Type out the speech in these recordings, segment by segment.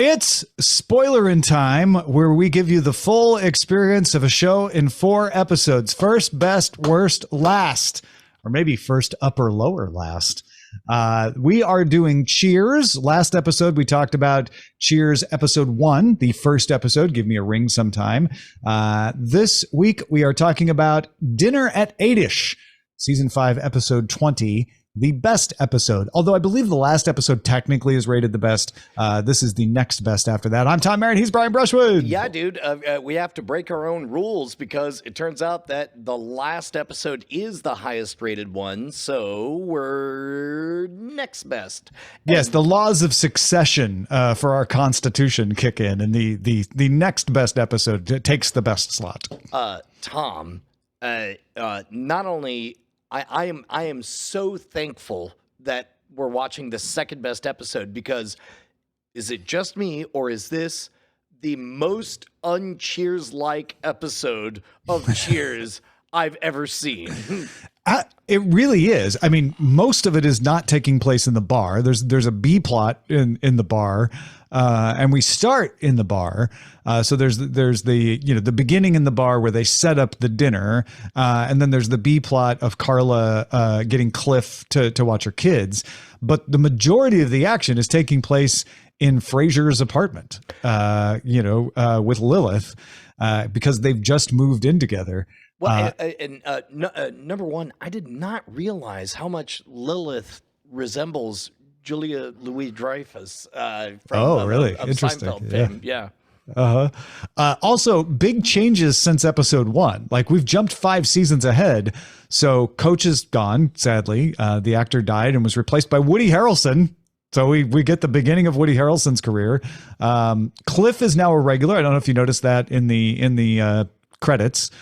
It's Spoilerin time, where we give you the full experience of a show in 4 episodes. First, best, worst, last. Or maybe first, upper, lower, last. We are doing Cheers. Last episode, we talked about Cheers episode 1, the first episode. Give me a ring sometime. This week, we are talking about Dinner at 8ish, season 5, episode 20. The best episode, although I believe the last episode technically is rated the best. This is the next best after that. I'm Tom Merritt. He's Brian Brushwood. Yeah, dude. We have to break our own rules because it turns out that the last episode is the highest rated one. So we're next best. Yes, the laws of succession for our Constitution kick in, and the next best episode takes the best slot. Tom, not only... I am so thankful that we're watching the second best episode, because is it just me, or is this the most un-Cheers-like episode of Cheers I've ever seen? It really is. I mean, most of it is not taking place in the bar. There's a B plot in the bar, and we start in the bar. So there's the beginning in the bar where they set up the dinner, and then there's the B plot of Carla getting Cliff to watch her kids. But the majority of the action is taking place in Frasier's apartment, with Lilith, because they've just moved in together. Well, number one, I did not realize how much Lilith resembles Julia Louis-Dreyfus from really? Of Interesting. Seinfeld fame. Yeah. Also, big changes since episode 1. Like, we've jumped 5 seasons ahead. So Coach is gone, sadly. The actor died and was replaced by Woody Harrelson. So we get the beginning of Woody Harrelson's career. Cliff is now a regular. I don't know if you noticed that in the credits.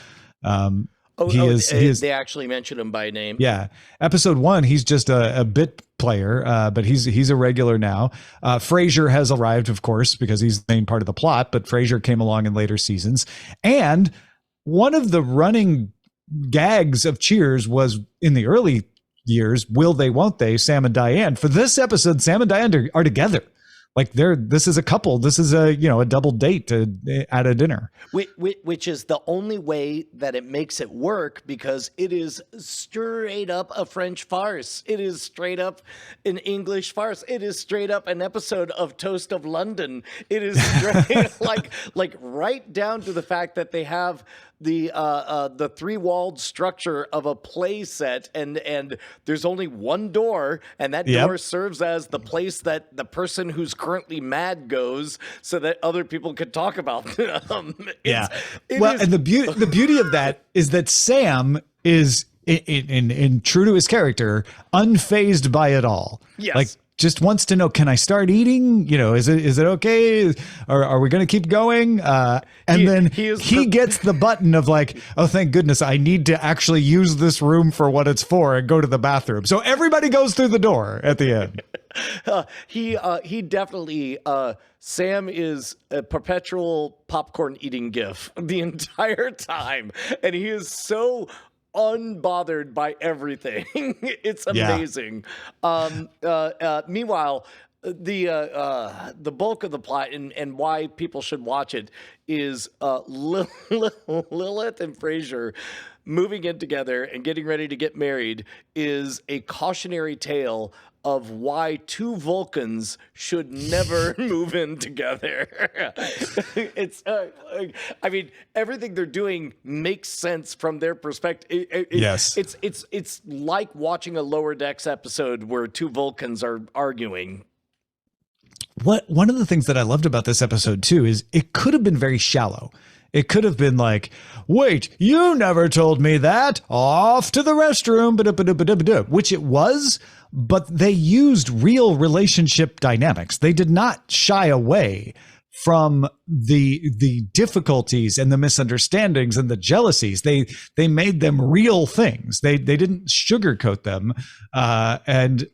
They actually mentioned him by name. Yeah. Episode 1, he's just a bit player, but he's a regular now. Frasier has arrived, of course, because he's the main part of the plot, but Frasier came along in later seasons. And one of the running gags of Cheers was, in the early years, will they, won't they, Sam and Diane. For this episode, Sam and Diane are together. Like, this is a couple. This is a double date at a dinner. Which is the only way that it makes it work, because it is straight up a French farce. It is straight up an English farce. It is straight up an episode of Toast of London. It is straight like right down to the fact that they have the three-walled structure of a play set, and there's only one door, and that door serves as the place that the person who's currently mad goes, so that other people can talk about them. And the beauty of that is that Sam is in true to his character, unfazed by it all. Yes. Like, just wants to know, can I start eating? Is it okay? Or are we going to keep going? And he gets the button of like, oh, thank goodness, I need to actually use this room for what it's for and go to the bathroom. So everybody goes through the door at the end. He definitely, Sam is a perpetual popcorn eating gif the entire time. And he is so unbothered by everything. It's amazing. Meanwhile, the bulk of the plot and why people should watch it is Lilith and Frasier moving in together and getting ready to get married is a cautionary tale of why 2 Vulcans should never move in together. It's, I mean, everything they're doing makes sense from their perspective. Yes. It's like watching a Lower Decks episode where 2 Vulcans are arguing. One of the things that I loved about this episode too is it could have been very shallow. It could have been like, wait, you never told me that. Off to the restroom, which it was, but they used real relationship dynamics. They did not shy away from the difficulties and the misunderstandings and the jealousies. They made them real things. They didn't sugarcoat them, and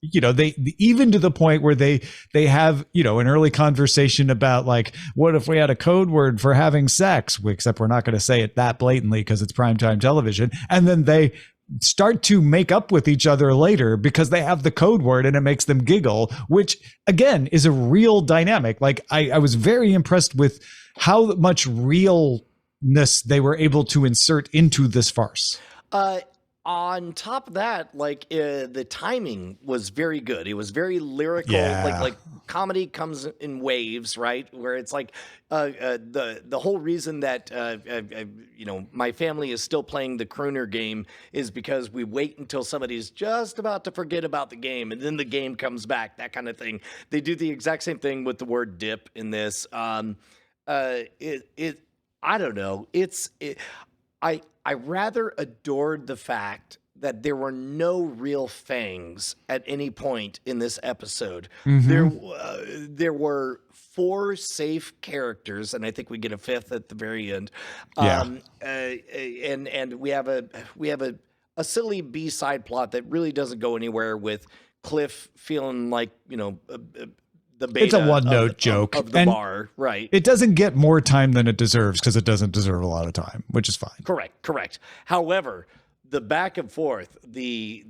they even to the point where they have, an early conversation about like, what if we had a code word for having sex, except we're not going to say it that blatantly because it's primetime television. And then they start to make up with each other later because they have the code word and it makes them giggle, which again is a real dynamic. Like I was very impressed with how much realness they were able to insert into this farce. On top of that, like the timing was very good. It was very lyrical. Yeah. Like comedy comes in waves, right? Where it's like the whole reason that my family is still playing the crooner game is because we wait until somebody's just about to forget about the game, and then the game comes back. That kind of thing. They do the exact same thing with the word dip in this. I don't know. I rather adored the fact that there were no real fangs at any point in this episode. There were 4 safe characters, and I think we get a 5th at the very end. And we have a silly B-side plot that really doesn't go anywhere with Cliff feeling like the beta it's a one-note joke of the bar, right? It doesn't get more time than it deserves because it doesn't deserve a lot of time, which is fine. Correct. However, the back and forth, the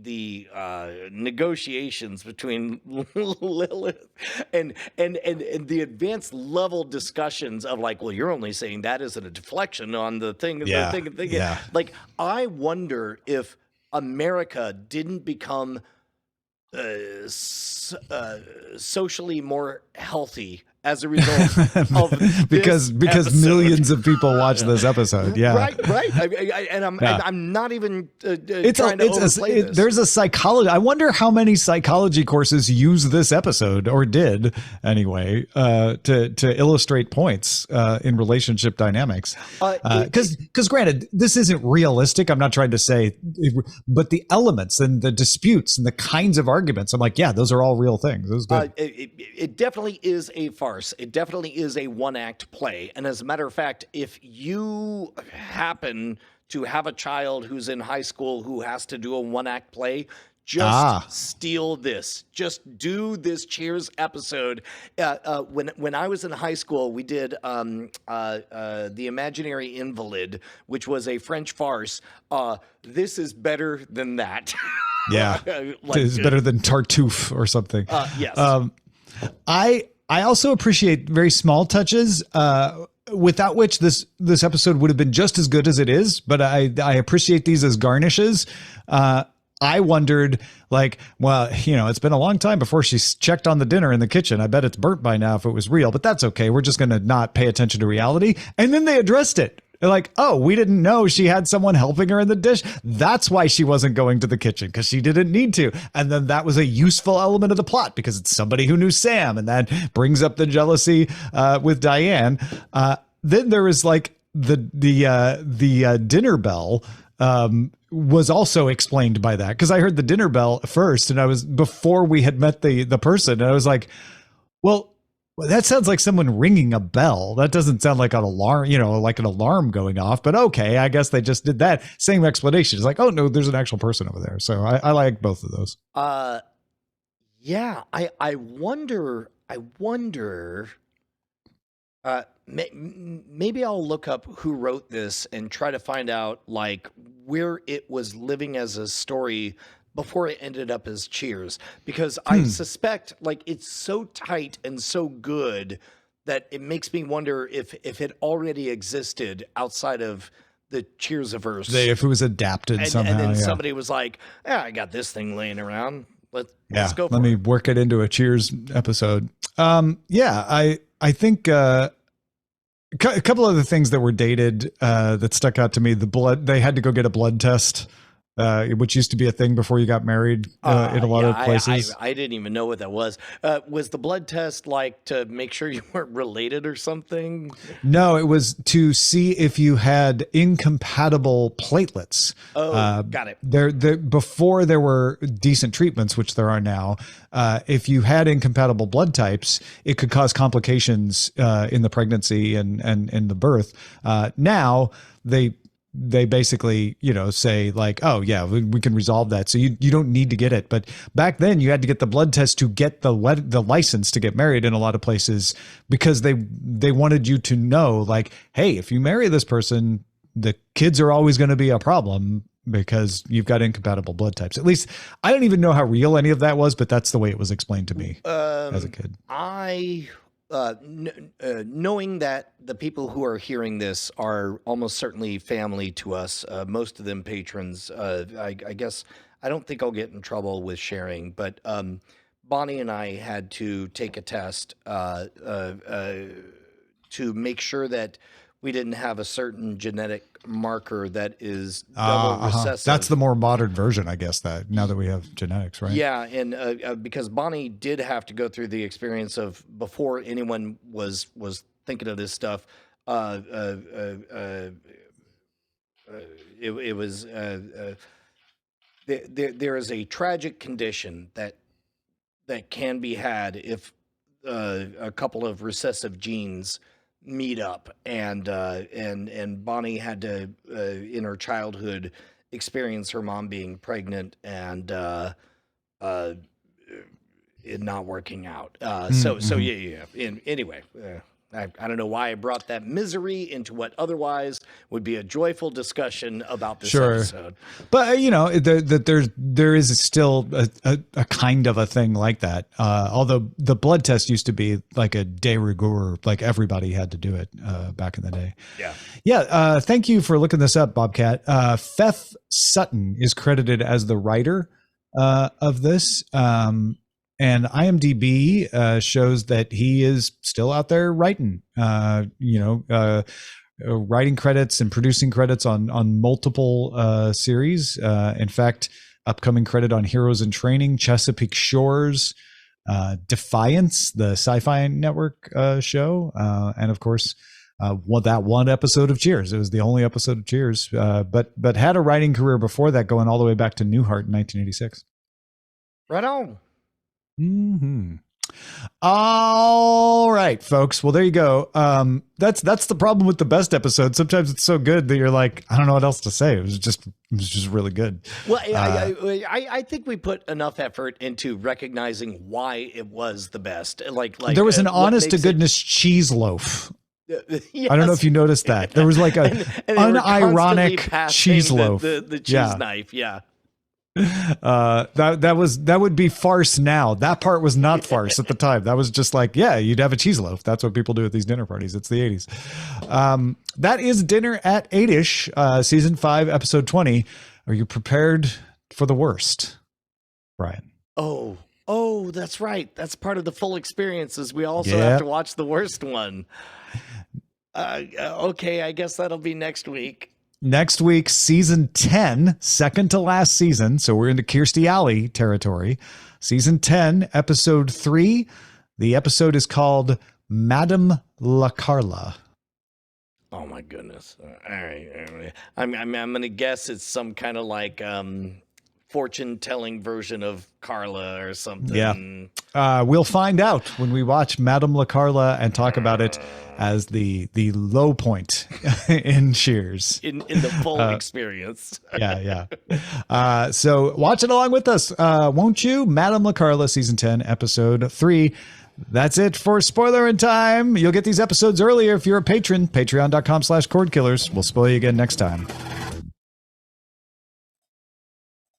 negotiations between Lilith and the advanced level discussions of like, well, you're only saying that as a deflection on the thing. Yeah. Like, I wonder if America didn't become socially more healthy as a result of because episode. Millions of people watch this episode. Yeah, right. I'm not even trying to overplay this. There's a psychology. I wonder how many psychology courses use this episode or did anyway to illustrate points in relationship dynamics. Because granted, this isn't realistic. I'm not trying to say, but the elements and the disputes and the kinds of arguments, I'm like, yeah, those are all real things. It was good. It definitely is a farce. It definitely is a one-act play. And as a matter of fact, if you happen to have a child who's in high school who has to do a one-act play, just steal this. Just do this Cheers episode. When I was in high school, we did The Imaginary Invalid, which was a French farce. This is better than that. Yeah, it's better than Tartuffe or something. Yes. I also appreciate very small touches, without which this episode would have been just as good as it is. But I appreciate these as garnishes. I wondered, like, well, it's been a long time before she's checked on the dinner in the kitchen. I bet it's burnt by now if it was real, but that's okay. We're just going to not pay attention to reality. And then they addressed it. They're like, oh, we didn't know she had someone helping her in the dish. That's why she wasn't going to the kitchen, because she didn't need to. And then that was a useful element of the plot because it's somebody who knew Sam, and that brings up the jealousy with Diane. Then there was like the dinner bell was also explained by that, because I heard the dinner bell first, and I was before we had met the person, and I was like, well, that sounds like someone ringing a bell. That doesn't sound like an alarm, like an alarm going off. But okay, I guess they just did that. Same explanation. It's like, oh no, there's an actual person over there. So I like both of those. Yeah. I wonder. Maybe I'll look up who wrote this and try to find out like where it was living as a story before it ended up as Cheers, because I suspect like it's so tight and so good that it makes me wonder if it already existed outside of the Cheers-averse. If it was adapted somehow. And then somebody was like, I got this thing laying around. Let's go for it. Let me work it into a Cheers episode. I think a couple other things that were dated that stuck out to me. The blood, they had to go get a blood test. Which used to be a thing before you got married in a lot of places. I didn't even know what that was. Was the blood test like to make sure you weren't related or something? No, it was to see if you had incompatible platelets. Oh, got it. Before there were decent treatments, which there are now, if you had incompatible blood types, it could cause complications in the pregnancy and in the birth. Now they basically, say like, oh yeah, we can resolve that. So you don't need to get it. But back then you had to get the blood test to get the license to get married in a lot of places, because they wanted you to know like, hey, if you marry this person, the kids are always going to be a problem. because you've got incompatible blood types. At least I don't even know how real any of that was, but that's the way it was explained to me as a kid. Knowing that the people who are hearing this are almost certainly family to us, most of them patrons, I guess I don't think I'll get in trouble with sharing, but Bonnie and I had to take a test to make sure that we didn't have a certain genetic marker that is double recessive. That's the more modern version, I guess, that now that we have genetics, right? Yeah, and because Bonnie did have to go through the experience of, before anyone was thinking of this stuff, it was there is a tragic condition that can be had if a couple of recessive genes meet up, and Bonnie had to in her childhood experience her mom being pregnant and it not working out. Yeah. Anyway, I don't know why I brought that misery into what otherwise would be a joyful discussion about this episode. But there is still a kind of a thing like that. Although the blood test used to be like a de rigueur, like everybody had to do it back in the day. Yeah. Thank you for looking this up, Bobcat. Feth Sutton is credited as the writer of this. And IMDb shows that he is still out there writing, writing credits and producing credits on multiple series. In fact, upcoming credit on Heroes in Training, Chesapeake Shores, Defiance, the Sci-Fi Network show, and of course, that one episode of Cheers. It was the only episode of Cheers, but had a writing career before that, going all the way back to Newhart in 1986. Right on. Mm-hmm. All right, folks. Well, there you go. That's the problem with the best episode. Sometimes it's so good that you're like, I don't know what else to say. It was just really good. Well, I think we put enough effort into recognizing why it was the best. Like there was an honest to goodness cheese loaf. Yes. I don't know if you noticed that. There was like a unironic cheese loaf. The cheese knife. Yeah. That would be farce now. That part was not farce at the time. That was just like, yeah, you'd have a cheese loaf. That's what people do at these dinner parties. It's the 80s. That is Dinner at 8-ish, season 5, episode 20. Are you prepared for the worst, Brian? Oh, that's right. That's part of the full experiences. We also have to watch the worst one. Okay, I guess that'll be next week. Next week, season 10, second to last season. So we're into Kirstie Alley territory. Season 10, episode 3. The episode is called Madame LeCarla. Oh my goodness! All right. I'm gonna guess it's some kind of like fortune-telling version of Carla or something. Yeah. We'll find out when we watch Madame LeCarla and talk about it as the low point in Cheers. In the full experience. Yeah. So watch it along with us, won't you? Madame LeCarla, season 10, episode 3. That's it for Spoilerin time. You'll get these episodes earlier if you're a patron. Patreon.com/Cordkillers. We'll spoil you again next time.